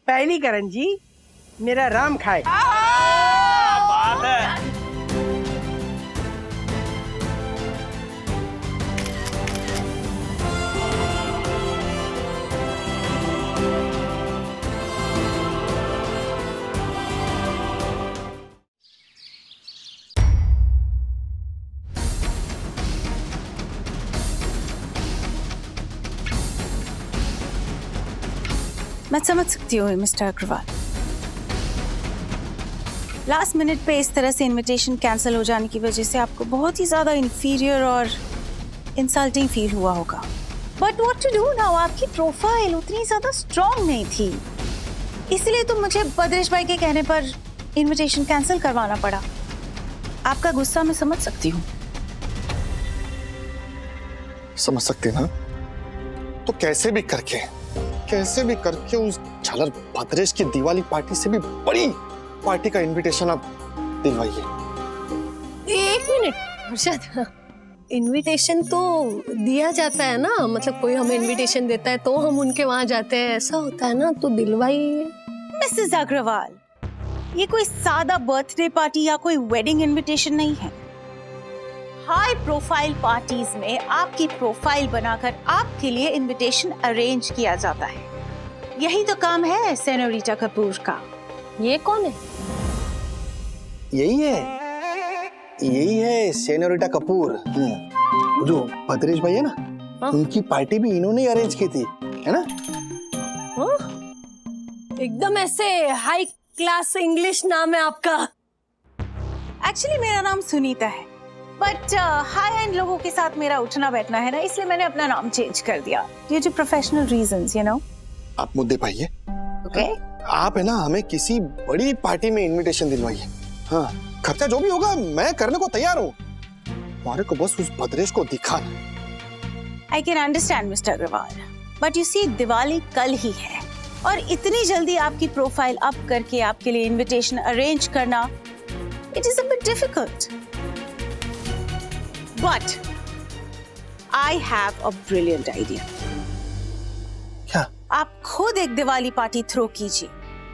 पहली करण जी, मेरा राम खाए। बात है। मैं समझ सकती हूँ मिस्टर अग्रवाल, लास्ट मिनट पे इस तरह से इनविटेशन कैंसिल हो जाने की वजह से आपको बहुत ही ज्यादा इंफीरियर और इंसल्टिंग फील हुआ होगा। But what to do now, आपकी प्रोफाइल उतनी ज्यादा स्ट्रांग नहीं थी, इसलिए तो मुझे बद्रेश भाई के कहने पर इनविटेशन कैंसिल करवाना पड़ा। आपका गुस्सा मैं समझ सकती हूँ। समझ सकते ना, तो कैसे भी करके उस झालर भद्रेश की दिवाली पार्टी से भी बड़ी पार्टी का इनविटेशन आप दिलवाइए। एक मिनट हर्षद, इनविटेशन तो दिया जाता है ना, मतलब कोई हमें इनविटेशन देता है तो हम उनके वहां जाते हैं, ऐसा होता है ना, तो दिलवाइए। मिसेस अग्रवाल, ये कोई सादा बर्थडे पार्टी या कोई वेडिंग इनविटेशन नहीं है। हाई प्रोफाइल पार्टीज में आपकी प्रोफाइल बनाकर आपके लिए इनविटेशन अरेंज किया जाता है। यही तो काम है सेनोरिटा कपूर का। ये कौन है? यही है सेनोरिटा कपूर। जो भद्रेश भाई है ना, उनकी पार्टी भी इन्होंने अरेंज की थी, है ना? एकदम ऐसे हाई क्लास इंग्लिश नाम है आपका। एक्चुअली मेरा नाम सुनीता है, बट हाई एंड लोगों के साथ मेरा उठना बैठना है ना, इसलिए मैंने अपना नाम चेंज कर दिया due to professional reasons, you know. आप मुद्दे पाइए। ओके, आप है ना, हमें किसी बड़ी पार्टी में इनविटेशन दिलवाइए। हाँ, खर्चा जो भी होगा मैं करने को तैयार हूँ। हमारे को बस उस भद्रेश को दिखाना। I can understand Mister Agarwal, but you see Diwali कल ही है और इतनी जल्दी आपकी प्रोफाइल अप करके आपके लिए इनविटेशन अरेंज करना, it is a bit difficult. But I have a brilliant idea. क्या? आप खुद एक दिवाली पार्टी थ्रो कीजिए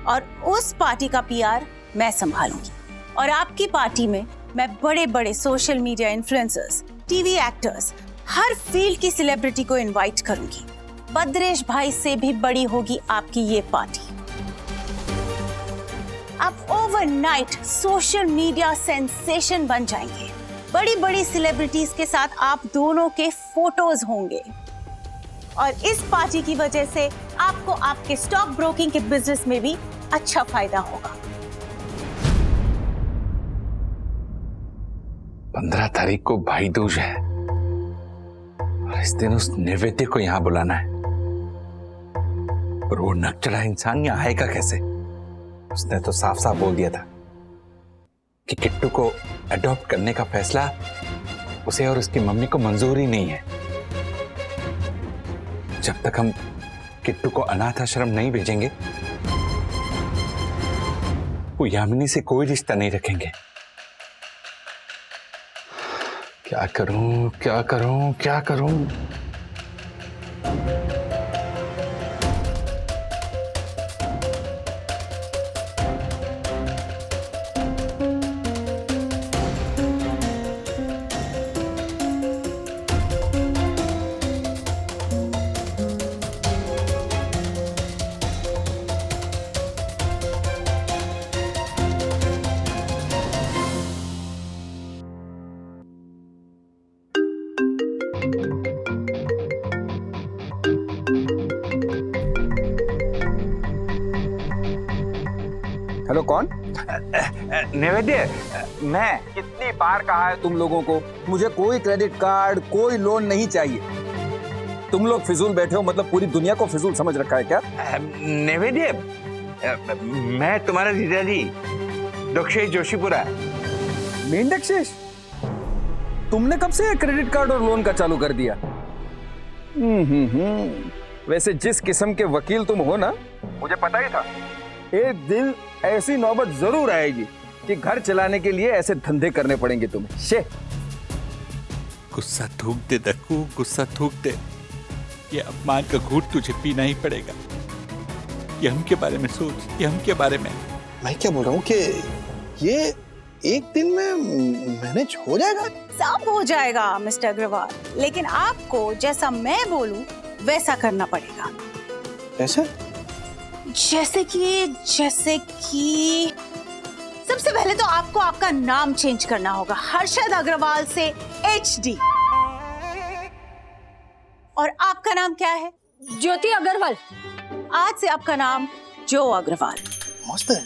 और उस पार्टी का पीआर मैं संभालूंगी, और आपकी पार्टी में मैं बड़े बड़े social media influencers, TV actors, हर फील्ड की सेलिब्रिटी को इनवाइट करूंगी। बद्रेश भाई से भी बड़ी होगी आपकी ये पार्टी। आप ओवरनाइट सोशल मीडिया सेंसेशन बन जाएंगे। बड़ी बड़ी सेलिब्रिटीज के साथ आप दोनों के फोटोज होंगे, और इस पार्टी की वजह से आपको आपके स्टॉक ब्रोकिंग के बिजनेस में भी अच्छा फायदा होगा। 15 तारीख को भाई दूज है और इस दिन उस नैवेद्य को यहाँ बुलाना है, और वो नकचढ़ा इंसान यहाँ आएगा कैसे? उसने तो साफ साफ बोल दिया था कि किट्टू को अडॉप्ट करने का फैसला उसे और उसकी मम्मी को मंजूर ही नहीं है। जब तक हम किट्टू को अनाथ आश्रम नहीं भेजेंगे, वो यामिनी से कोई रिश्ता नहीं रखेंगे। क्या करूं, क्या करूं, क्या करूं? हेलो, कौन? नैवेद्य, मैं। कितनी बार कहा है तुम लोगों को, मुझे कोई क्रेडिट कार्ड, कोई लोन नहीं चाहिए। तुम लोग फिजूल बैठे हो, मतलब पूरी दुनिया को फिजूल समझ रखा है क्या? नैवेद्य, मैं तुम्हारा जीजाजी दक्षेश जोशीपुरा। मेंढकशेष, तुमने कब से क्रेडिट कार्ड और लोन का चालू कर दिया? वैसे जिस किस्म के वकील तुम हो ना, मुझे पता ही था एक दिन ऐसी नौबत जरूर आएगी कि घर चलाने के लिए ऐसे धंधे करने पड़ेंगे तुम्हें। शे, गुस्सा थूक दे दक्कू, गुस्सा थूक दे। ये अपमान का घूंट तुझे पीना ही पड़ेगा। ये हम के बारे में सोच, ये हम के बारे में। मैं क्या बोल रहा हूँ कि ये एक दिन में मैनेज हो जाएगा। सब हो जाएगा मिस्टर अग्रवाल, लेकिन आपको जैसा मैं बोलूं वैसा करना पड़ेगा। ऐसे? जैसे कि सबसे पहले तो आपको आपका नाम चेंज करना होगा, हर्षद अग्रवाल से HD। और आपका नाम क्या है? ज्योति अग्रवाल। आज से आपका नाम जो अग्रवाल। मस्त है।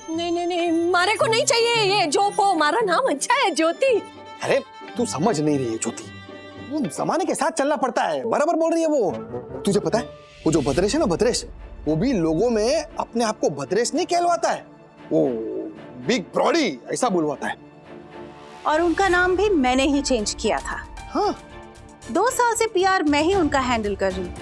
नहीं, मारे को नहीं चाहिए ये जो पो, हमारा नाम अच्छा है ज्योति। अरे तू समझ नहीं रही है ज्योति, वो जमाने के साथ चलना पड़ता है। बराबर बोल रही है वो। तुझे पता है वो जो भद्रेश है ना, भद्रेश, वो भी लोगों में अपने आप को भद्रेश नहीं कहलवाता है, वो बिग ब्रॉडी ऐसा बुलवाता है। और उनका नाम भी मैंने ही चेंज किया था। हाँ 2 साल से PR मैं ही उनका हैंडल कर रही हूँ।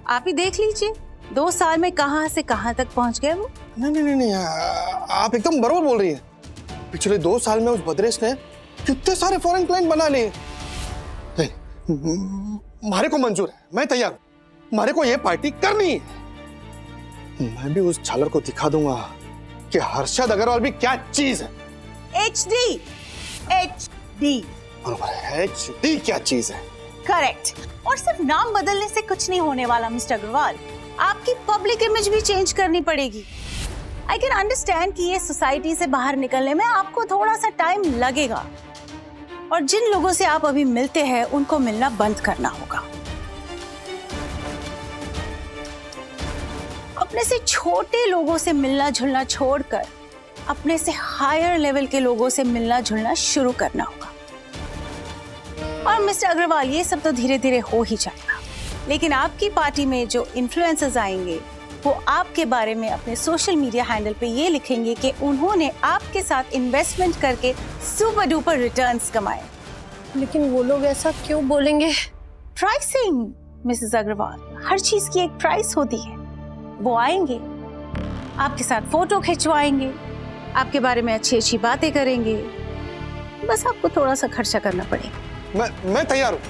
आप ही देख लीजिए 2 साल में कहां से कहां तक पहुंच गए वो। नहीं, आप एकदम बराबर बोल रही है। पिछले 2 साल में उस भद्रेश ने कितने सारे फॉरेन क्लाइंट बना लिए। मारे को मंजूर है, मैं तैयार हूं। मारे को ये पार्टी करनी है। मैं भी उस झालर को दिखा दूंगा कि हर्षद अग्रवाल भी क्या चीज है। HD बराबर है, HD क्या चीज है। करेक्ट। और सिर्फ नाम बदलने से कुछ नहीं होने वाला मिस्टर अग्रवाल, आपकी पब्लिक इमेज भी चेंज करनी पड़ेगी। आई कैन अंडरस्टैंड कि ये सोसाइटी से बाहर निकलने में आपको थोड़ा सा टाइम लगेगा, और जिन लोगों से आप अभी मिलते हैं उनको मिलना बंद करना होगा। अपने से छोटे लोगों से मिलना जुलना छोड़कर अपने से हायर लेवल के लोगों से मिलना जुलना शुरू करना होगा। और मिस्टर अग्रवाल ये सब तो धीरे धीरे हो ही जाएगा, लेकिन आपकी पार्टी में जो इन्फ्लुएंसर्स आएंगे वो आपके बारे में अपने सोशल मीडिया हैंडल पे ये लिखेंगे कि उन्होंने आपके साथ इन्वेस्टमेंट करके सुपर डुपर रिटर्न्स कमाए। लेकिन वो लोग ऐसा क्यों बोलेंगे? प्राइसिंग मिसेस अग्रवाल, हर चीज की एक प्राइस होती है। वो आएंगे, आपके साथ फोटो खिंचवाएंगे, आपके बारे में अच्छी अच्छी बातें करेंगे। बस आपको थोड़ा सा खर्चा करना पड़ेगा। मैं तैयार हूँ,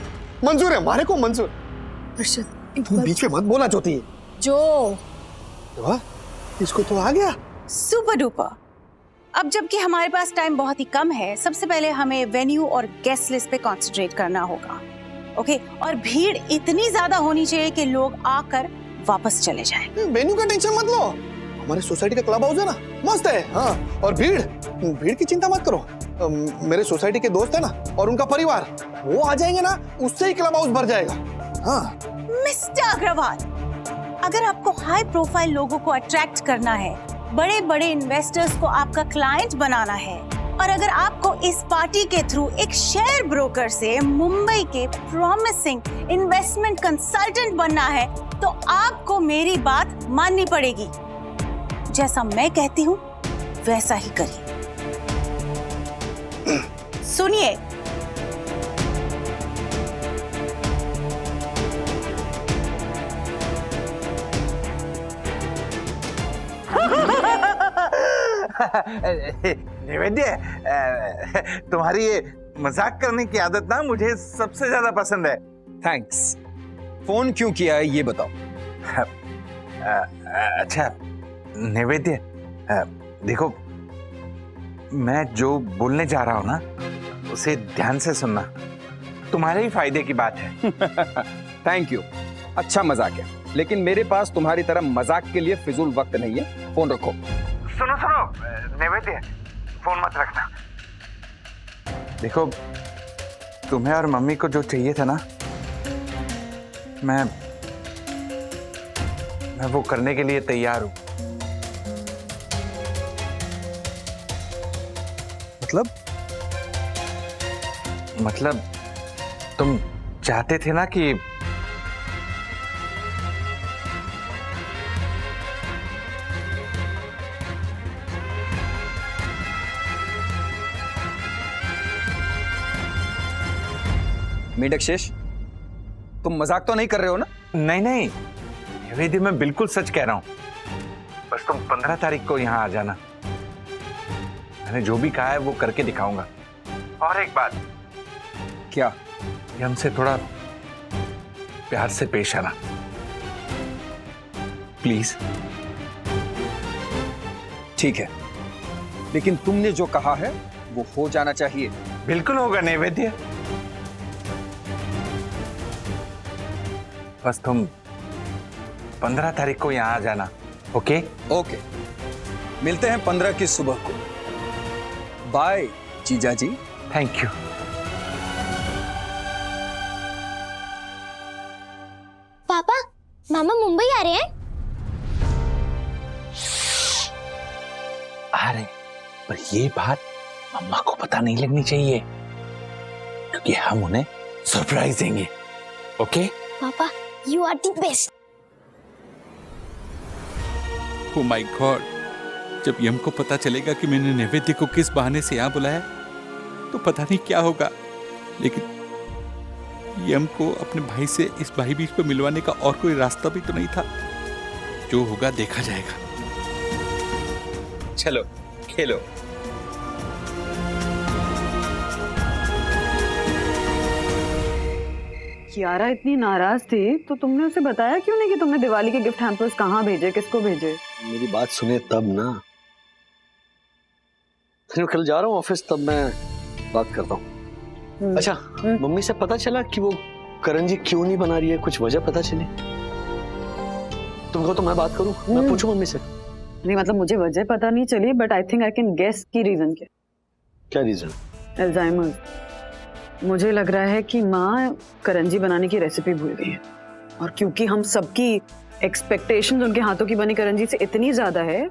मंजूर है, मारे को मंजूर। हर्षद बीच में मत बोला ज्योति। जो वाह, इसको तो आ गया। Super duper. अब जबकि हमारे पास टाइम बहुत ही कम है, सबसे पहले हमें वेन्यू और गेस्ट लिस्ट पे कंसंट्रेट करना होगा। ओके, और भीड़ इतनी ज्यादा होनी चाहिए कि लोग आकर वापस चले जाएं। वेन्यू का टेंशन मत लो, हमारे सोसाइटी का क्लब हाउस है ना, मस्त है। हाँ, और भीड़ की चिंता मत करो। मेरे सोसाइटी के दोस्त है ना, और उनका परिवार, वो आ जाएंगे ना, उससे ही क्लब हाउस भर जाएगा। हाँ मिस्टर अग्रवाल, अगर आपको हाई प्रोफाइल लोगों को अट्रैक्ट करना है, बड़े बड़े इन्वेस्टर्स को आपका क्लाइंट बनाना है, और अगर आपको इस पार्टी के थ्रू एक शेयर ब्रोकर से मुंबई के प्रॉमिसिंग इन्वेस्टमेंट कंसल्टेंट बनना है, तो आपको मेरी बात माननी पड़ेगी। जैसा मैं कहती हूँ वैसा ही करिए। सुनिए, निवेद्य, तुम्हारी ये मजाक करने की आदत ना मुझे सबसे ज्यादा पसंद है। थैंक्स। फोन क्यों किया है ये बताओ। अच्छा निवेद्य, देखो मैं जो बोलने जा रहा हूँ ना, उसे ध्यान से सुनना, तुम्हारे ही फायदे की बात है। थैंक यू, अच्छा मजाक है, लेकिन मेरे पास तुम्हारी तरह मजाक के लिए फिजूल वक्त नहीं है। फोन रखो। सुनो निवेद्य, फोन मत रखना। देखो, तुम्हें और मम्मी को जो चाहिए था ना, मैं वो करने के लिए तैयार हूं। मतलब तुम चाहते थे ना कि मीडकशेष, तुम मजाक तो नहीं कर रहे हो ना? नहीं निवेद्य, मैं बिल्कुल सच कह रहा हूं। बस तुम 15 तारीख को यहाँ आ जाना। मैंने जो भी कहा है वो करके दिखाऊंगा। और एक बात, क्या? ये हमसे थोड़ा प्यार से पेश आना, प्लीज। ठीक है, लेकिन तुमने जो कहा है वो हो जाना चाहिए। बिल्कुल होगा नैवेद्य। बस तुम 15 तारीख को यहाँ आ जाना। ओके ओके, मिलते हैं 15 की सुबह को। बाय जीजा जी। Thank you. पापा, मामा मुंबई आ रहे हैं? आ रहे, पर ये बात मम्मा को पता नहीं लगनी चाहिए, क्योंकि हम उन्हें सरप्राइज देंगे। ओके? पापा, you are the best. Oh my god, जब यम को पता चलेगा कि मैंने नैवेद्य को किस बहाने से यहाँ बुलाया तो पता नहीं क्या होगा। लेकिन यम को अपने भाई से इस भाई बीच पर मिलवाने का और कोई रास्ता भी तो नहीं था। जो होगा देखा जाएगा। चलो खेलो। कियारा इतनी नाराज थी तो तुमने उसे बताया क्यों नहीं कि तुमने दिवाली के गिफ्ट हैम्पर्स कहाँ भेजे, किसको भेजे? मेरी बात सुने तब ना। मैं कल जा रहा हूँ ऑफिस, तब मैं बात करता हूँ। अच्छा, मम्मी से पता चला कि वो करण जी क्यों नहीं बना रही है? कुछ वजह पता चली? तुमको तो मैं बात करूँ, मैं पूछूं मम्मी से? नहीं मतलब मुझे वजह पता नहीं चली, but I think I can guess की रीजन क्या रीजन? अल्जाइमर्स। मुझे लग रहा है कि माँ करंजी बनाने की रेसिपी भूल गई है, और क्योंकि हम सबकी एक्सपेक्टेशंस उनके हाथों की बनी करंजी से इतनी ज्यादा है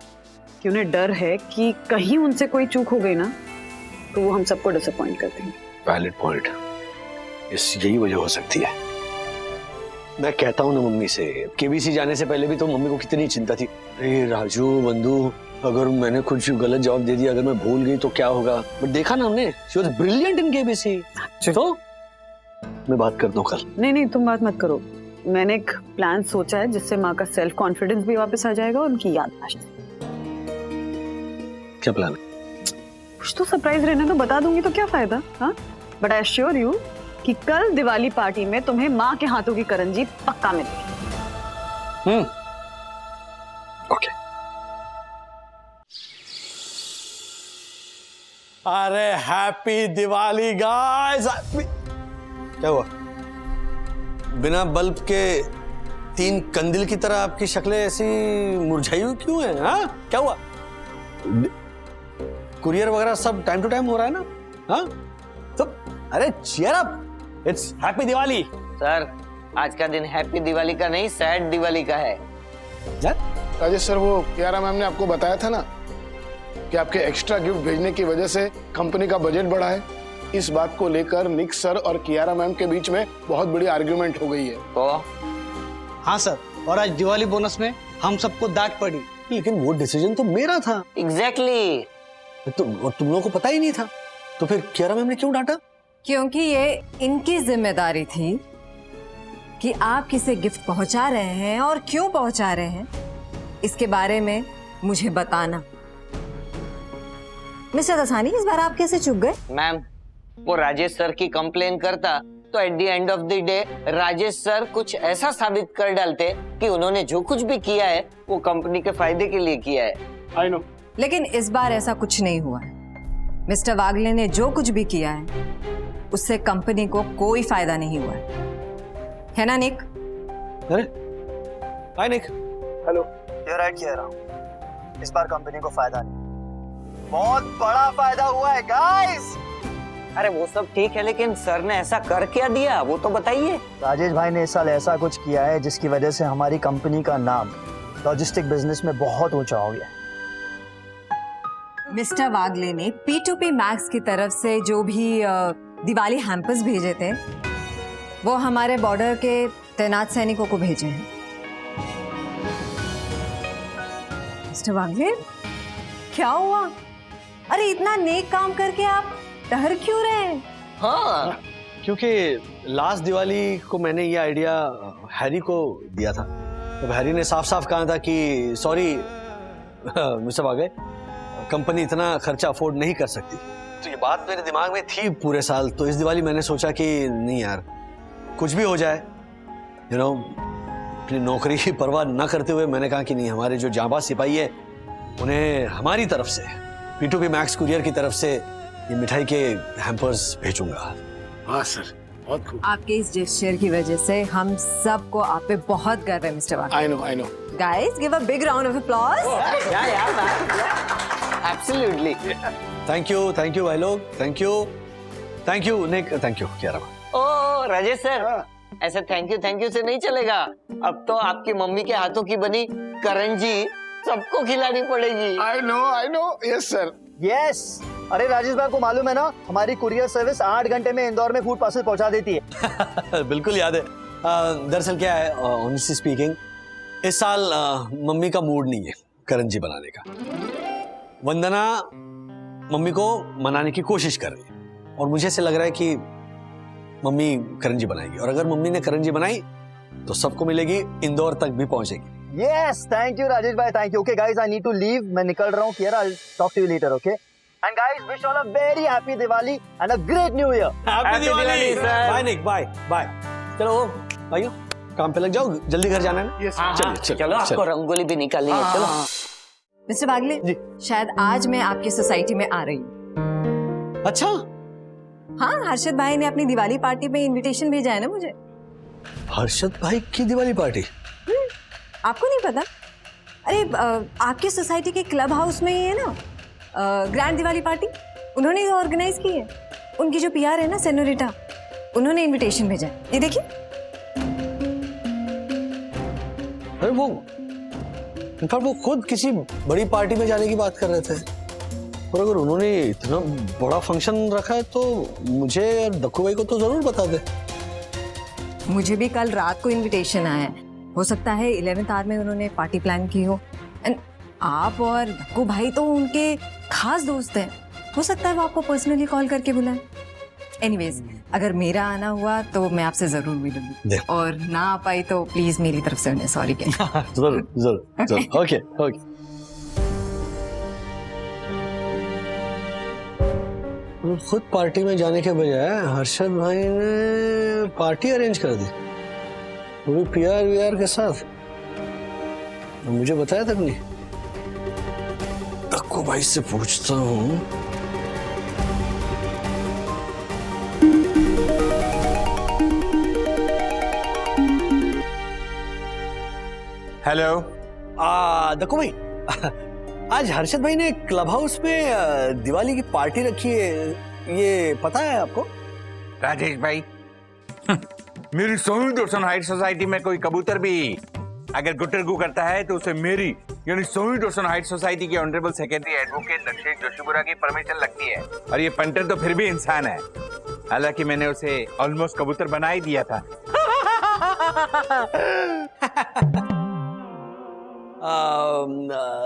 कि उन्हें डर है कि कहीं उनसे कोई चूक हो गई ना तो वो हम सबको डिसअपॉइंट कर देंगे। Valid point. यही वजह हो सकती है। मैं कहता हूँ ना मम्मी से, केबीसी जाने से पहले भी तो मम्मी को कितनी चिंता थी। अरे राजू बंधु, अगर मैंने कुछ गलत जवाब दे दिया, अगर मैं भूल गई तो क्या होगा? बट देखा ना हमने, she was brilliant in KBC. तो मैं बात करता हूँ कल। नहीं तुम बात मत करो। मैंने एक प्लान सोचा है जिससे माँ का सेल्फ कॉन्फिडेंस भी वापस आ जाएगा और उनकी याददाश्त। क्या प्लान है? कुछ तो सरप्राइज रहने तो बता दूंगी तो क्या फायदा? हाँ, बट आई एश्योर यू कि कल दिवाली पार्टी में तुम्हें माँ के हाथों की करंजी पक्का मिलेगी। ओके। अरे हैप्पी दिवाली गाइस। क्या हुआ? बिना बल्ब के 3 कंदिल की तरह आपकी शक्लें ऐसी मुरझाई हुई क्यों हैं? हाँ, क्या हुआ? कुरियर वगैरह सब टाइम टू टाइम हो रहा है ना? हाँ, तो अरे cheer up, it's happy Diwali. Sir, आज का दिन हैप्पी दिवाली का नहीं, सैड दिवाली का है। राजेश सर, वो कियारा मैम ने आपको बताया था ना कि आपके एक्स्ट्रा गिफ्ट भेजने की वजह से कंपनी का बजट बढ़ा है। इस बात को लेकर निक सर और कियारा मैम के बीच में बहुत बड़ी आर्ग्यूमेंट हो गई है। तो हाँ सर, और आज दिवाली बोनस में हम सबको डांट पड़ी। लेकिन वो डिसीजन तो मेरा था। एग्जैक्टली। तुम लोगों को पता ही नहीं था, तो फिर कियारा मैम ने क्यों डांटा? क्योंकि ये इनकी जिम्मेदारी थी कि आप किसे गिफ्ट पहुंचा रहे हैं और क्यों पहुंचा रहे हैं, इसके बारे में मुझे बताना। मिस्टर दसानी, इस बार आप कैसे चुक गए? मैम, वो राजेश सर की कंप्लेन करता तो at the end of the day Rajesh sir कुछ ऐसा साबित कर डालते कि उन्होंने जो कुछ भी किया है वो कंपनी के फायदे के लिए किया है। I know. लेकिन इस बार ऐसा कुछ नहीं हुआ है। मिस्टर वागले ने जो कुछ भी किया है उससे कंपनी को कोई फायदा नहीं हुआ है ना निक? अरे हाय निक। हेलो। यू राइट कियारा, इस बार कंपनी को फायदा नहीं, बहुत बड़ा फायदा हुआ है गाइस। अरे वो सब ठीक है, लेकिन सर ने ऐसा कर क्या दिया वो तो बताइए। राजेश भाई ने इस साल ऐसा कुछ किया है जिसकी वजह से हमारी कंपनी का नाम लॉजिस्टिक बिजनेस में बहुत ऊंचा हो गया। मिस्टर वागले ने P2P मैक्स की तरफ से जो भी दिवाली हैम्पर्स भेजे थे वो हमारे बॉर्डर के तैनात सैनिकों को भेजे हैं। मिस्टर वागले, क्या हुआ? अरे इतना नेक काम करके आप डर क्यों रहे हैं? हाँ, क्योंकि लास्ट दिवाली को मैंने ये आइडिया हैरी को दिया था। तो हैरी ने साफ साफ कहा था कि सॉरी मिस्टर वागले, कंपनी इतना खर्चा अफोर्ड नहीं कर सकती। तो ये बात मेरे दिमाग में थी पूरे साल। तो इस दिवाली मैंने सोचा कि नहीं यार, कुछ भी हो जाए, यू नो, अपनी नौकरी की परवाह ना करते हुए मैंने कहा कि नहीं, हमारे जो जांबाज सिपाही है उन्हें हमारी तरफ से P2P मैक्स कुरियर की तरफ से ये मिठाई के हैम्पर्स भेजूंगा। हाँ सर, बहुत खूब। आपके इस जेस्चर की वजह से हम सबको आप पे बहुत गर्व है mister Wagh. I know. Guys give a big round of applause. Absolutely. Thank you भाई लोग, thank you Nick, thank you Kiara. ओ राजेश सर, ऐसे थैंक यू से नहीं चलेगा। अब तो आपकी मम्मी के हाथों की बनी करंजी सबको खिलानी पड़ेगी। I know, yes sir. Yes, अरे राजेश भाई को मालूम है ना, हमारी कुरियर सर्विस 8 घंटे में इंदौर में फूड पार्सल पहुंचा देती है। बिल्कुल याद है। दरअसल क्या है, ऑनेस्टली स्पीकिंग, इस साल मम्मी का मूड नहीं है करंजी बनाने का। वंदना मम्मी को मनाने की कोशिश कर रही है और मुझे ऐसे लग रहा है कि मम्मी करंजी बनाएगी, और अगर मम्मी ने करंजी बनाई तो सबको मिलेगी, इंदौर तक भी पहुंचेगी। यस, थैंक यू राजेश भाई, thank you. Okay guys, I need to leave, मैं निकल रहा हूँ। Kiara, I will talk to you later, okay? And guys, wish all a very happy Diwali and a great new year. Happy Diwali sir. Bye Nick, bye. चलो भाइयों, काम पे लग जाओ, जल्दी घर जाना है ना। चलो आपको रंगोली भी निकालनी है। चलो मिस्टर बागले, शायद आज मैं आपकी सोसाइटी में आ रही हूँ। अच्छा? हाँ, हर्षद भाई ने अपनी दिवाली पार्टी में इनविटेशन भेजा है ना मुझे। हर्षद भाई की दिवाली पार्टी? आपको नहीं पता? अरे आपके सोसाइटी के क्लब हाउस में ही है ना ग्रैंड दिवाली पार्टी, उन्होंने ऑर्गेनाइज की है। उनकी जो पीआर है ना सेनोरिटा, उन्होंने इनविटेशन भेजा है, ये देखिए। अरे वो खुद किसी बड़ी पार्टी में जाने की बात कर रहे थे, और अगर उन्होंने इतना बड़ा फंक्शन रखा है तो मुझे और दक्कू भाई को तो जरूर बता दे। मुझे भी कल रात को इनविटेशन आया है, हो सकता है 11th आवर में उन्होंने पार्टी प्लान की हो। एंड आप और दक्कू भाई तो उनके खास दोस्त हैं, हो सकता है वो आपको पर्सनली कॉल करके बुलाएं। एनीवेज, अगर मेरा आना हुआ तो मैं आपसे जरूर मिलूंगी, और ना आ पाई तो प्लीज मेरी तरफ से उन्हें सॉरी कहना। जरूर। ओके। खुद पार्टी में जाने के बजाय हर्षद भाई ने पार्टी अरेंज कर दी, वो भी पीआर के साथ। मुझे बताया तक नहीं। दक्कू भाई से पूछता हूँ। हेलो। दक्कू भाई, आज हर्षद भाई ने क्लब हाउस में दिवाली की पार्टी रखी है, ये पता है आपको? राजेश भाई, मेरी सोनी दोसन हाइट सोसाइटी में कोई कबूतर भी अगर गुटरगू करता है तो उसे मेरी यानी सोनी दोसन हाइट सोसाइटी के honourable secretary advocate Dakshesh Joshipura की परमिशन लगती है। और ये पंटर तो फिर भी इंसान है, हालांकि मैंने उसे ऑलमोस्ट कबूतर बना ही दिया था।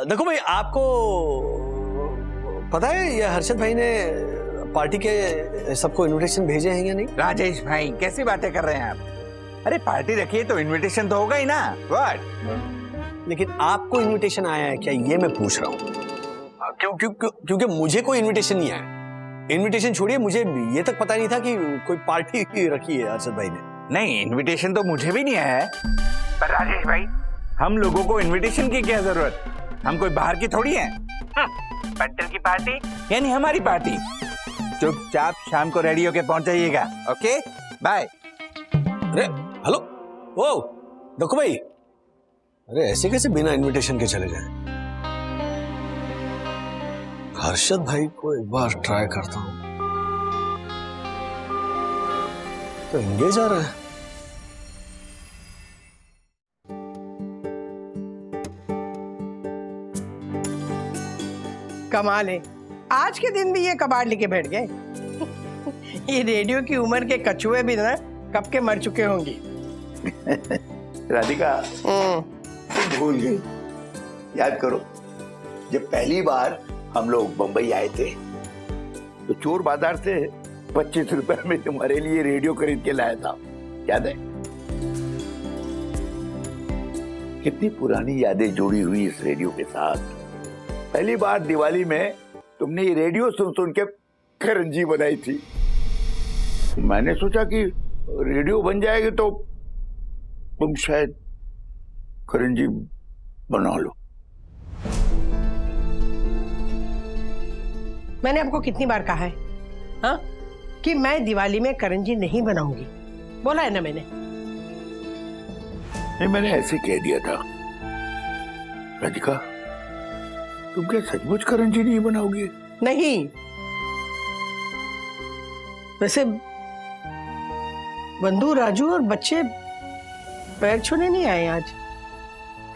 देखो भाई, आपको पता है ये हर्षद भाई ने पार्टी के सबको इनविटेशन भेजे हैं या नहीं? राजेश भाई, कैसी बातें कर रहे हैं आप? अरे पार्टी रखी है तो इनविटेशन तो होगा ही ना। व्हाट? लेकिन आपको इनविटेशन आया है क्या, ये मैं पूछ रहा हूँ। क्योंकि मुझे कोई इनविटेशन नहीं आया। इनविटेशन छोड़िए, मुझे ये तक पता नहीं था कि कोई पार्टी रखी है हर्षद भाई ने। नहीं, इनविटेशन तो मुझे भी नहीं आया है। पर राजेश भाई, हम लोगों को इनविटेशन की क्या जरूरत? हम कोई बाहर की थोड़ी हैं। पंटर की पार्टी यानी हमारी पार्टी। चुपचाप शाम को रेडी होके पहुंच जाइएगा। Okay, bye. अरे हेलो, ओ दक्कू भाई, अरे ऐसे कैसे बिना इनविटेशन के चले जाए? हर्षद भाई को एक बार ट्राई करता हूं। तो एंगेज आ रहा है। कमाल है, आज के दिन भी ये कबाड़ लेके बैठ गए। ये रेडियो की उम्र के कछुए भी ना कब के मर चुके होंगे। राधिका, तुम भूल गई? याद करो, जब पहली बार हम लोग बंबई आए थे तो चोर बाजार से 25 रुपए में तुम्हारे लिए रेडियो खरीद के लाया था, याद है? कितनी पुरानी यादें जुड़ी हुई इस रेडियो के साथ। पहली बार दिवाली में तुमने ये रेडियो सुन सुन के करंजी बनाई थी। मैंने सोचा कि रेडियो बन जाएगी तो तुम शायद करंजी बना लो। मैंने आपको कितनी बार कहा है हाँ कि मैं दिवाली में करंजी नहीं बनाऊंगी, बोला है ना मैंने। नहीं, मैंने ऐसे कह दिया था। राधिका, तुम क्या सचमुच करंजी नहीं बनाओगी? नहीं, वैसे बंधु, राजू और बच्चे पैर छूने नहीं आए आज।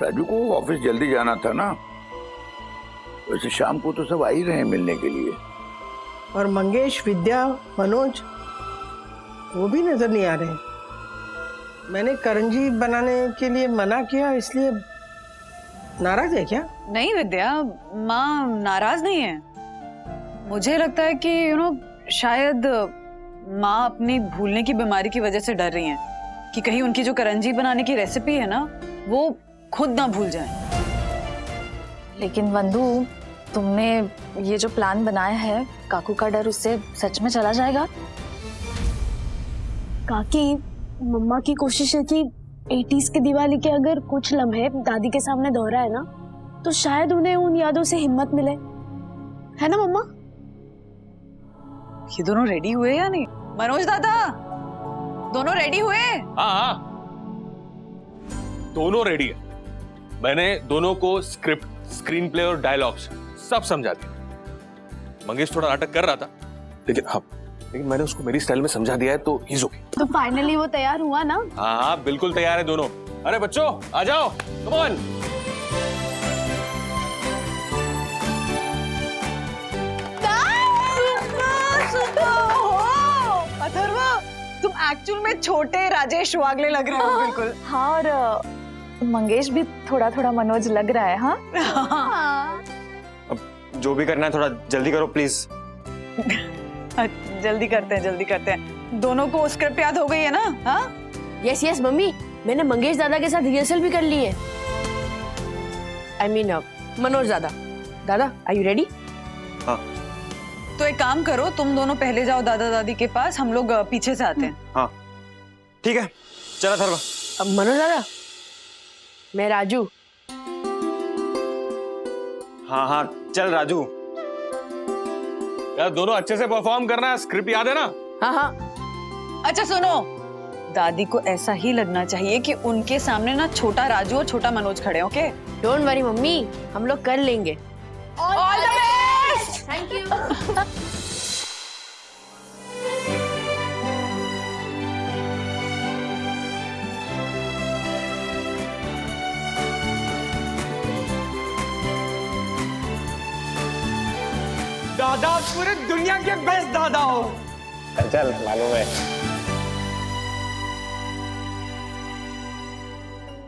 राजू को ऑफिस जल्दी जाना था ना, वैसे शाम को तो सब आ ही रहे हैं मिलने के लिए। और मंगेश, विद्या, मनोज वो भी नजर नहीं आ रहे। मैंने करंजी बनाने के लिए मना किया, इसलिए नाराज है क्या? नहीं विद्या, माँ नाराज नहीं है। मुझे लगता है कि शायद माँ अपनी भूलने की बीमारी की वजह से डर रही हैं कि कहीं उनकी जो करंजी बनाने की रेसिपी है ना वो खुद ना भूल जाए। लेकिन बंधु, तुमने ये जो प्लान बनाया है, काकू का डर उससे सच में चला जाएगा? काकी, मम्मा की कोशिश है कि 80s की दिवाली के अगर कुछ लम्हे दादी के सामने दोहराए ना तो शायद उन्हें उन यादों से हिम्मत मिले, है ना मम्मा? ये दोनों रेडी हुए या नहीं? मनोज दादा, दोनों रेडी हुए? हाँ, दोनों रेडी है। मैंने दोनों को स्क्रिप्ट, स्क्रीन प्ले और डायलॉग्स सब समझा दिया। मंगेश थोड़ा नाटक कर रहा था, लेकिन मैंने उसको मेरी स्टाइल में समझा दिया है, तो ही ओके। तो फाइनली वो तैयार हुआ ना? हाँ, बिल्कुल तैयार है दोनों। अरे बच्चों, आ जाओ, कम ऑन। अथर्व, तुम एक्चुअल में छोटे राजेश वागले लग रहे हो बिल्कुल। हाँ, और मंगेश भी थोड़ा थोड़ा मनोज लग रहा है। हाँ, अब जो भी करना है थोड़ा जल्दी करो प्लीज। जल्दी करते हैं। दोनों को स्क्रिप्ट याद हो गई है ना? हाँ, यस मम्मी, मैंने मंगेश दादा के साथ रिहर्सल भी कर ली है। आई मीन मनोज दादा। दादा, आर यू रेडी? हाँ। तो एक काम करो, तुम दोनों पहले जाओ दादा दादी के पास, हम लोग पीछे से आते हैं। हाँ ठीक है, चला थरवा। अब मनोज दादा, मैं राजू। हाँ, चल राजू। यार दोनों अच्छे से परफॉर्म करना है, स्क्रिप्ट याद है ना? हाँ। अच्छा सुनो, दादी को ऐसा ही लगना चाहिए कि उनके सामने ना छोटा राजू और छोटा मनोज खड़े। ओके, डोंट वरी मम्मी, हम लोग कर लेंगे। All the best. Thank you. दादा पूरे दुनिया के बेस्ट दादा हो। चल मालूम है।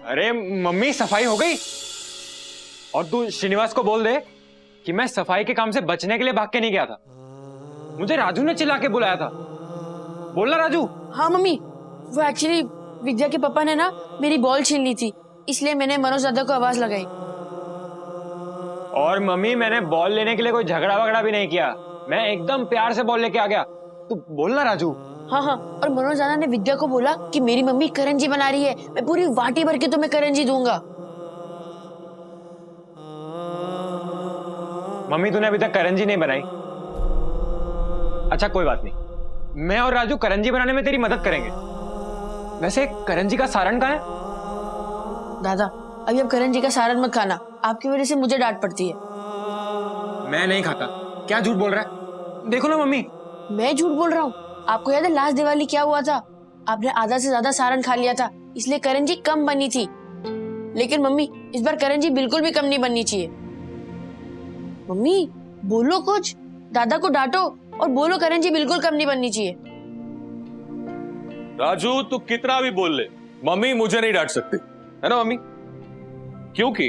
अरे मम्मी, सफाई हो गई? और तू श्रीनिवास को बोल दे कि मैं सफाई के काम से बचने के लिए भाग के नहीं गया था, मुझे राजू ने चिल्ला के बुलाया था। बोलना राजू। हाँ मम्मी, वो एक्चुअली विद्या के पापा ने ना मेरी बॉल छीन ली थी, इसलिए मैंने मनोज दादा को आवाज लगाई। और मम्मी, मैंने बॉल लेने के लिए कोई झगड़ा वगड़ा भी नहीं किया, मैं एकदम प्यार से बॉल लेके आ गया। तू बोलना राजू। हाँ, और मनोज दादा ने विद्या को बोला कि मेरी मम्मी करंजी बना रही है, मैं पूरी वाटी भर के तुम्हें करंजी दूंगा। मम्मी, तूने अभी तक करंजी नहीं बनाई। अच्छा कोई बात नहीं, मैं और राजू करंजी बनाने में तेरी मदद करेंगे। वैसे करंजी का सारण कहाँ है? दादा, अभी अब करंजी का सारण मत खाना, आपकी वजह से मुझे डांट पड़ती है। मैं नहीं खाता। क्या झूठ बोल रहा है? देखो ना मम्मी। मैं झूठ बोल रहा हूँ? आपको याद है लास्ट दिवाली क्या हुआ था? आपने आधा से ज्यादा सारण खा लिया था, इसलिए करंजी कम बनी थी। लेकिन मम्मी, इस बार करंजी बिल्कुल भी कम नहीं बननी चाहिए। मम्मी बोलो कुछ, दादा को डांटो और बोलो करंजी बिल्कुल कम नहीं बननी चाहिए। राजू, तू कितना भी बोल ले, मम्मी मुझे नहीं डांट सकती, है ना मम्मी? क्योंकि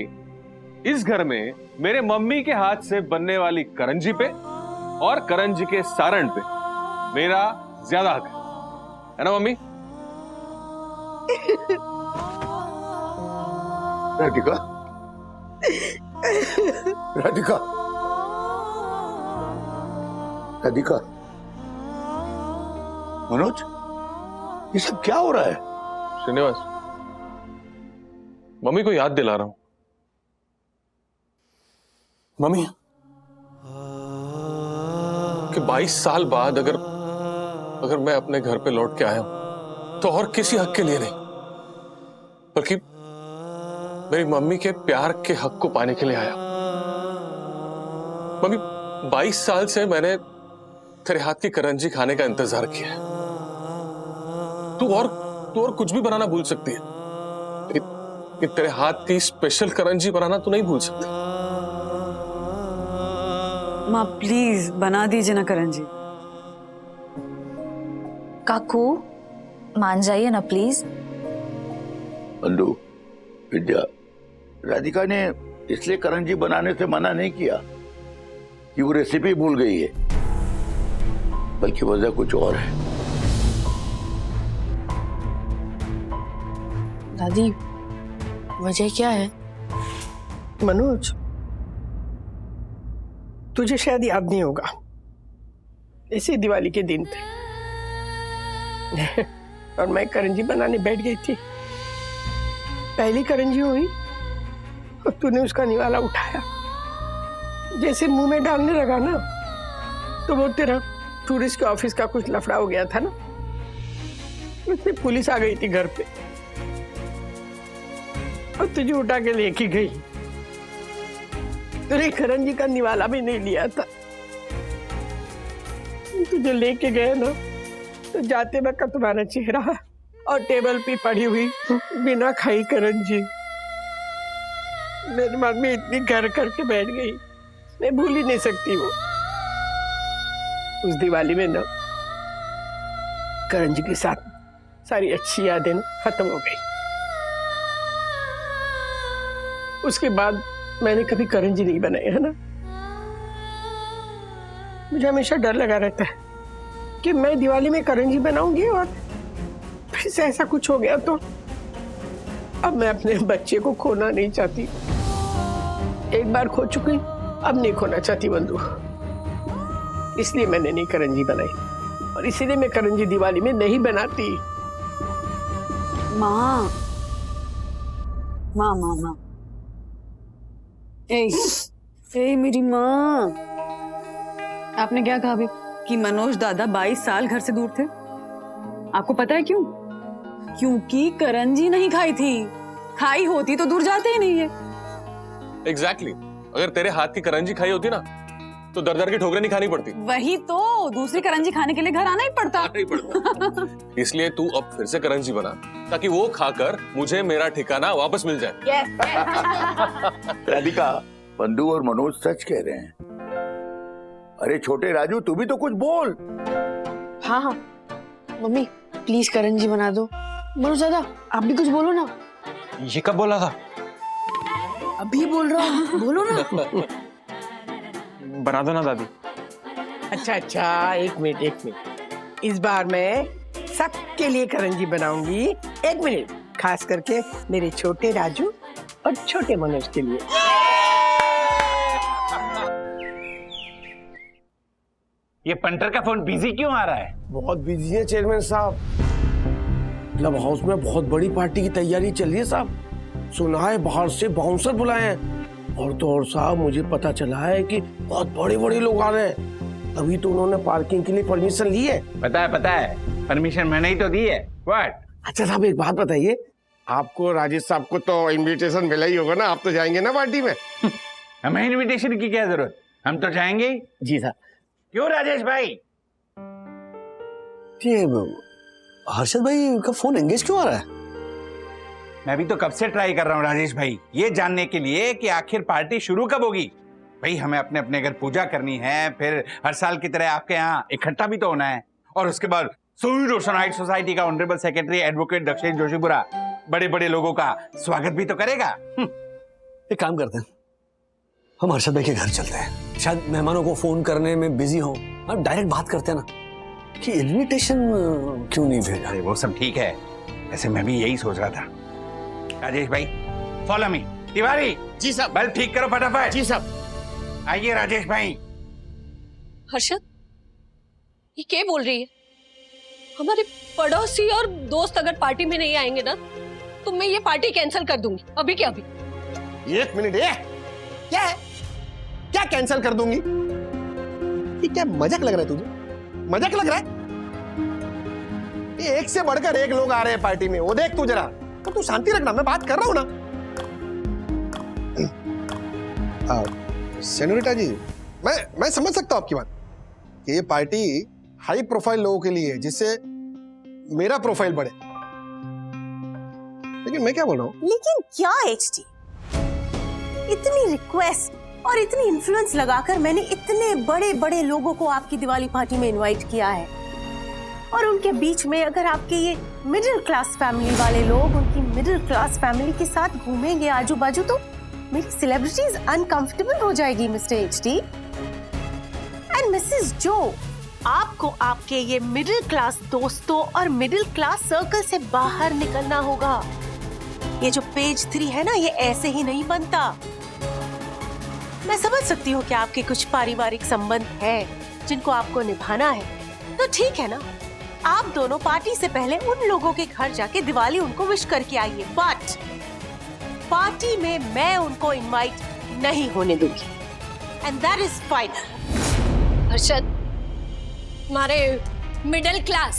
इस घर में मेरे मम्मी के हाथ से बनने वाली करंजी पे और करंजी के सारण पे मेरा ज्यादा हक है ना मम्मी? राधिका, राधिका, राधिका, मनोज, ये सब क्या हो रहा है? श्रीनिवास, मम्मी को याद दिला रहा हूं। मम्मी, कि 22 साल बाद अगर मैं अपने घर पे लौट के आया हूं तो और किसी हक के लिए नहीं, बल्कि मेरी मम्मी के प्यार के हक को पाने के लिए आया। मम्मी, 22 साल से मैंने तेरे हाथ की करंजी खाने का इंतजार किया है। तू और कुछ भी बनाना भूल सकती है, लेकिन तेरे हाथ की स्पेशल करंजी बनाना तू नहीं भूल सकती। माँ प्लीज बना दीजिए ना करंजी। काकू मान जाइए ना प्लीज। बंधु, विद्या, राधिका ने इसलिए करंजी बनाने से मना नहीं किया कि वो रेसिपी भूल गई है, बल्कि वजह कुछ और है। दादी, वजह क्या है? मनोज, तुझे शायद याद नहीं होगा, इसी दिवाली के दिन थे और मैं करंजी बनाने बैठ गई थी। पहली करंजी हुई और तूने उसका निवाला उठाया, जैसे मुंह में डालने लगा ना, तो वो तेरा टूरिस्ट के ऑफिस का कुछ लफड़ा हो गया था ना, उसमें पुलिस आ गई थी घर पे और तुझे उठा के लेके गई। तूने करंजी का निवाला भी नहीं लिया था। तुझे लेके गए ना, तो जाते वक्त तुम्हारा चेहरा और टेबल पे पड़ी हुई बिना खाई करंजी मेरे मन में इतनी घर करके बैठ गई, मैं भूल ही नहीं सकती वो। उस दिवाली में ना करंजी के साथ सारी अच्छी यादें खत्म हो गई। उसके बाद मैंने कभी करंजी नहीं बनाई, है ना। मुझे हमेशा डर लगा रहता है कि मैं दिवाली में करंजी बनाऊंगी और फिर से ऐसा कुछ हो गया तो। अब मैं अपने बच्चे को खोना नहीं चाहती, एक बार खो चुकी, अब नहीं खोना चाहती बंधु। इसलिए मैंने नहीं करंजी बनाई और इसीलिए मैं करंजी दिवाली में नहीं बनाती। माँ माँ माँ माँ, ए मेरी माँ, आपने क्या कहा अभी कि मनोज दादा 22 साल घर से दूर थे? आपको पता है क्यों? क्योंकि करंजी नहीं खाई थी। खाई होती तो दूर जाते ही नहीं है। एग्जैक्टली, अगर तेरे हाथ की करंजी खाई होती ना, तो दर दर की ठोकरें नहीं खानी पड़ती। वही तो, दूसरी करंजी खाने के लिए घर आना ही पड़ता। इसलिए तू अब फिर से करंजी बना, ताकि वो खाकर मुझे मेरा ठिकाना वापस मिल जाए। राधिका, बंधु और मनोज सच कह रहे हैं। अरे छोटे राजू, तू भी तो कुछ बोल। हाँ हाँ मम्मी, प्लीज करंजी बना दो। मनोज दादा, आप भी कुछ बोलो ना। ये कब बोला था? अभी बोल रहा हूँ, बोलो ना। बना दो ना दादी। अच्छा, एक मिनट। इस बार मैं सबके लिए करंजी बनाऊंगी। एक मिनट, खास करके मेरे छोटे राजू और छोटे मनोज के लिए। ये पंटर का फोन बिजी क्यों आ रहा है? बहुत बिजी है चेयरमैन साहब। क्लब हाउस में बहुत बड़ी पार्टी की तैयारी चल रही है साहब। सुना है बाहर से बाउंसर बुलाए हैं, और तो और साहब मुझे पता चला है कि बहुत बड़े बड़े लोग आ रहे हैं। तभी तो उन्होंने पार्किंग के लिए परमिशन ली है। पता है, परमिशन मैंने ही तो दी है। व्हाट? अच्छा साहब, एक बात बताइए, आपको राजेश साहब को तो इनविटेशन मिला ही होगा ना, आप तो जाएंगे ना पार्टी में? हमें इनविटेशन की क्या जरूरत, हम तो जाएंगे। जी साहब। क्यों राजेश भाई? हर्षद भाई का फोन एंगेज क्यों आ रहा है? मैं भी तो कब से ट्राई कर रहा हूँ राजेश भाई, ये जानने के लिए कि आखिर पार्टी शुरू कब होगी। भाई हमें अपने अपने घर पूजा करनी है, फिर हर साल की तरह आपके यहाँ इकट्ठा भी तो होना है, और उसके बाद सोई रोशन हाइट सोसाइटी का honourable secretary advocate Dakshesh Joshipura बड़े बड़े लोगों का स्वागत भी तो करेगा। एक काम करते हैं, हम हर्षद भाई के घर चलते हैं। शायद मेहमानों को फोन करने में बिजी हो, हम डायरेक्ट बात करते हैं ना कि इनविटेशन क्यों नहीं भेजा। अरे वो सब ठीक है, ऐसे मैं भी यही सोच रहा था। राजेश भाई फॉलो मी। तिवारी जी साहब। बल्ब ठीक करो फटाफट। जी साहब। आइए राजेश भाई। हर्षद, ये क्या बोल रही है? हमारे पड़ोसी और दोस्त अगर पार्टी में नहीं आएंगे ना, तो मैं ये पार्टी कैंसिल कर दूंगी, अभी के अभी। एक मिनट, क्या है? क्या कैंसिल कर दूंगी? ये क्या मजाक लग रहा है तुझे? मजाक लग रहा है? ये एक से बढ़कर एक लोग आ रहे हैं पार्टी में, वो देख तू जरा। तो तू शांति रखना, मैं बात कर रहा हूं ना। सेनोरिटा जी, मैं समझ सकता हूं आपकी बात कि ये पार्टी हाई प्रोफाइल लोगों के लिए है, जिससे मेरा प्रोफाइल बढ़े। लेकिन मैं क्या बोल रहा हूँ? लेकिन क्या एचटी, इतनी रिक्वेस्ट और इतनी इन्फ्लुएंस लगाकर मैंने इतने बड़े बड़े लोगों को आपकी दिवाली पार्टी में इनवाइट किया है, और उनके बीच में अगर आपके ये मिडिल क्लास फैमिली वाले लोग उनकी मिडिल क्लास फैमिली के साथ घूमेंगे आजू बाजू, तो मेरी सेलिब्रिटीज अनकंफर्टेबल हो जाएगी मिस्टर एचटी। एंड मिसेस जो, आपको आपके ये मिडिल क्लास दोस्तों और मिडिल क्लास सर्कल से बाहर निकलना होगा। ये जो पेज 3 है ना, ये ऐसे ही नहीं बनता। मैं समझ सकती हूँ कि आपके कुछ पारिवारिक संबंध हैं जिनको आपको निभाना है, तो ठीक है ना, आप दोनों पार्टी से पहले उन लोगों के घर जाके दिवाली उनको विश करके आइए, बट पार्टी में मैं उनको इनवाइट नहीं होने दूंगी, and that is final. Harshad, हमारे मिडिल क्लास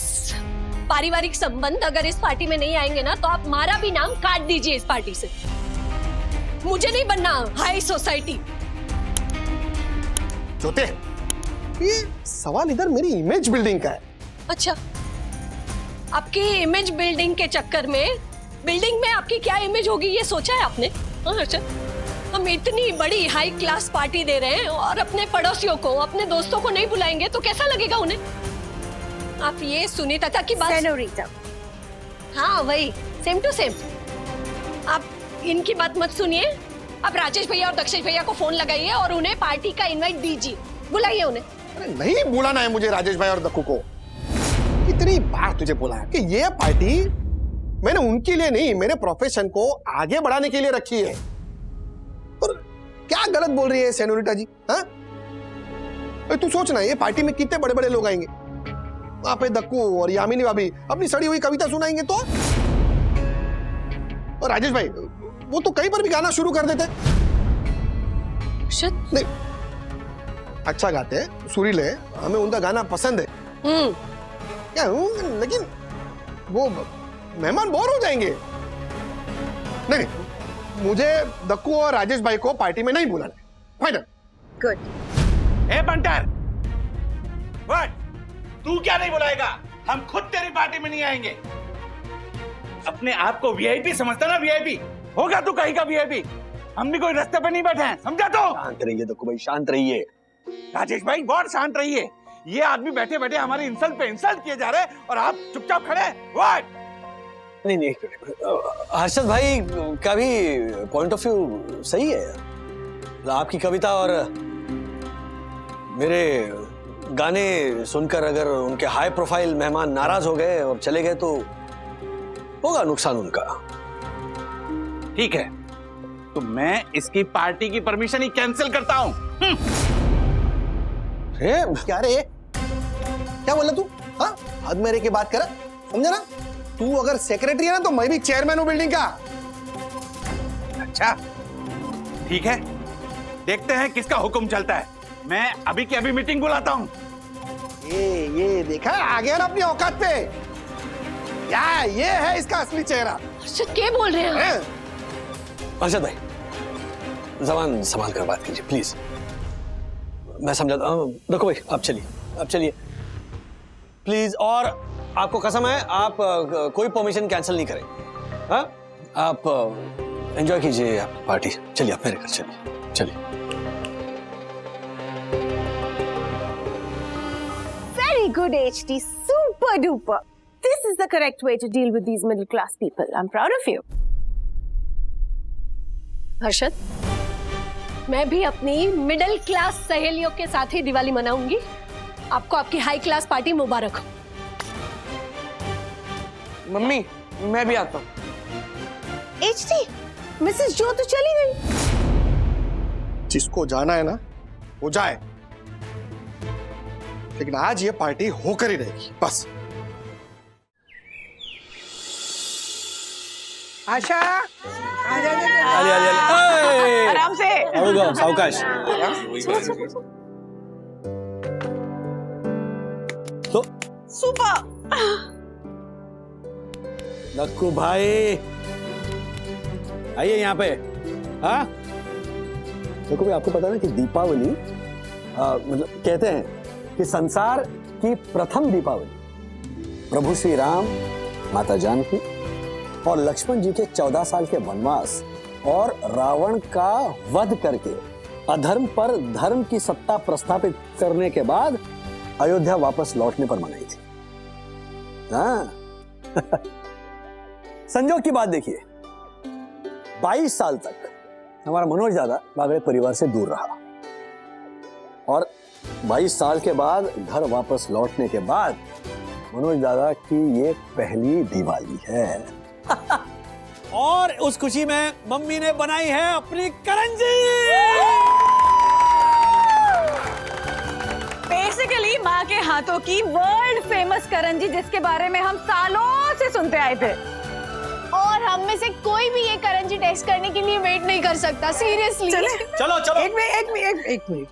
पारिवारिक संबंध अगर इस पार्टी में नहीं आएंगे ना, तो आप हमारा भी नाम काट दीजिए इस पार्टी से। मुझे नहीं बनना हाई सोसाइटी। जोते, ये सवाल इधर मेरी इमेज बिल्डिंग का है। अच्छा, आपकी इमेज बिल्डिंग के चक्कर में बिल्डिंग में आपकी क्या इमेज होगी ये सोचा है आपने? अच्छा, हम इतनी बड़ी हाई क्लास पार्टी दे रहे हैं और अपने पड़ोसियों को, अपने दोस्तों को नहीं बुलाएंगे तो कैसा लगेगा उन्हें? आप ये सुनीता था कि बात सेनोरिटा, हाँ वही, सेम टू सेम। आप इनकी बात मत सुनिए, आप राजेश भैया और दक्षेश भैया को फोन लगाइए और उन्हें पार्टी का इनवाइट दीजिए, बुलाइए उन्हें। अरे नहीं बुलाना है मुझे राजेश भाई और दक्कू को। कितनी बार तुझे बोला है कि ये पार्टी मैंने उनके लिए नहीं, मेरे प्रोफेशन को आगे बढ़ाने के लिए रखी है। और क्या गलत बोल रही है सेनोरिटा जी? हाँ, तू सोचना, ये पार्टी में कितने बड़े बड़े लोग आएंगे। वहां पे दक्कू और यामिनी भाभी अपनी सड़ी हुई कविता सुनाएंगे तो, और राजेश भाई वो तो कहीं पर भी गाना शुरू कर देते। नहीं, अच्छा गाते हैं, सुरीले, हमें उनका गाना पसंद है क्या, लेकिन वो मेहमान बोर हो जाएंगे। नहीं, मुझे दक्कू और राजेश भाई को पार्टी में नहीं बुलाना। Final. Good. A banter, what? तू क्या नहीं बुलाएगा? हम खुद तेरी पार्टी में नहीं आएंगे। अपने आप को वीआईपी समझता ना? वीआईपी होगा तू कहीं का वीआईपी। हम भी कोई रास्ते पे नहीं बैठे हैं, समझा? तो शांत रहिए दक्कू भाई, शांत रहिए। राजेश भाई बहुत शांत रहिए। ये आदमी बैठे बैठे हमारे इंसल्ट पे इंसल्ट किए जा रहे हैं और आप चुपचाप खड़े हैं। व्हाट? नहीं नहीं, हर्षद भाई का भी पॉइंट ऑफ व्यू सही है। आपकी कविता और मेरे गाने सुनकर अगर उनके हाई प्रोफाइल मेहमान नाराज हो गए और चले गए तो होगा नुकसान उनका। ठीक है, तो मैं इसकी पार्टी की परमिशन ही कैंसिल करता हूं। क्या रे, क्या बोला तू? हाँ, हद मेरे की बात कर, समझा ना? तू अगर सेक्रेटरी है ना, तो मैं भी चेयरमैन हूं बिल्डिंग का। अच्छा ठीक है, देखते हैं किसका हुक्म चलता है। मैं अभी की अभी मीटिंग बुलाता हूं। ये देखा, आ गया ना अपनी औकात पे। क्या ये है इसका असली चेहरा? क्या बोल रहे हैं? हर्षद भाई, जबान संभाल कर बात कीजिए प्लीज। मैं समझाता हूं। देखो भाई, आप चलिए प्लीज। और आपको कसम है, आप कोई परमिशन कैंसिल नहीं करें। हाँ, आप एंजॉय कीजिए आप पार्टी। चलिए आप मेरे घर चलिए। Very good, HT. Super duper. This is the correct way to deal with these middle class people. I'm proud of you. Harshad, मैं भी अपनी मिडिल क्लास सहेलियों के साथ ही दिवाली मनाऊंगी। आपको आपकी हाई क्लास पार्टी मुबारक हो। मम्मी, मैं भी आता हूँ। HT, मिसेस जो तो चली गई। जिसको जाना है ना, वो जाए, लेकिन आज ये पार्टी होकर ही रहेगी, बस। आशा, आराम से। सावकाश। सुपर। लक्कू भाई आइए यहाँ पे। हाँ देखो भाई, आपको पता है ना कि दीपावली मतलब कहते हैं कि संसार की प्रथम दीपावली प्रभु श्री राम, माता जानकी और लक्ष्मण जी के 14 साल के वनवास और रावण का वध करके अधर्म पर धर्म की सत्ता प्रस्थापित करने के बाद अयोध्या वापस लौटने पर मनाई थी। हाँ संजोग की बात देखिए, 22 साल तक हमारा मनोज दादा बागड़े परिवार से दूर रहा और 22 साल के बाद घर वापस लौटने के बाद मनोज दादा की ये पहली दिवाली है। और उस खुशी में मम्मी ने बनाई है अपनी करंजी। बेसिकली माँ के हाथों की वर्ल्ड फेमस करंजी, जिसके बारे में हम सालों से सुनते आए थे। और हम में से कोई भी ये करंजी टेस्ट करने के लिए वेट नहीं कर सकता, सीरियसली। चलो चलो एक मिनट।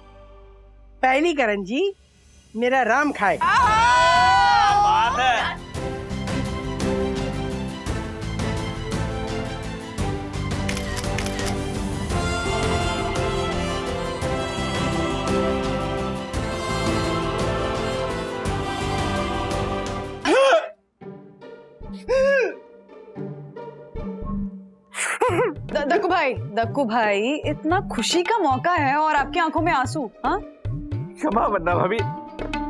पहली करंजी मेरा राम खाए। बात है। दक्कू भाई, इतना खुशी का मौका है और आपकी आंखों में आंसू। हाँ क्षमा वंदना भाभी,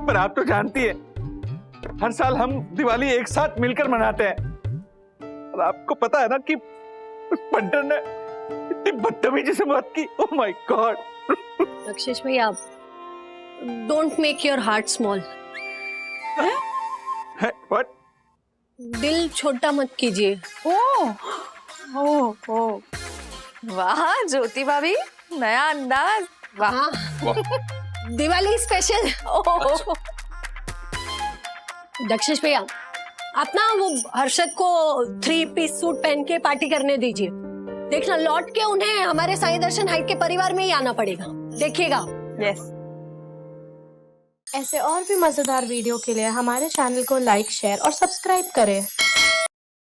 पर आप तो जानती है हर साल हम दिवाली एक साथ मिलकर मनाते हैं और आपको पता है ना कि उस पंटर ने इतनी बदतमीजी से बात की। Oh my God. दक्षेश भैया, don't make your heart small. What? दिल छोटा मत कीजिए। ओ वाह ज्योति भाभी, नया अंदाज। वाह दिवाली स्पेशल। दक्षेश भैया, आप ना वो हर्षद को 3 पीस सूट पहन के पार्टी करने दीजिए। देखना लौट के उन्हें हमारे साई दर्शन हाइट के परिवार में ही आना पड़ेगा, देखिएगा। यस। ऐसे और भी मजेदार वीडियो के लिए हमारे चैनल को लाइक, शेयर और सब्सक्राइब करें।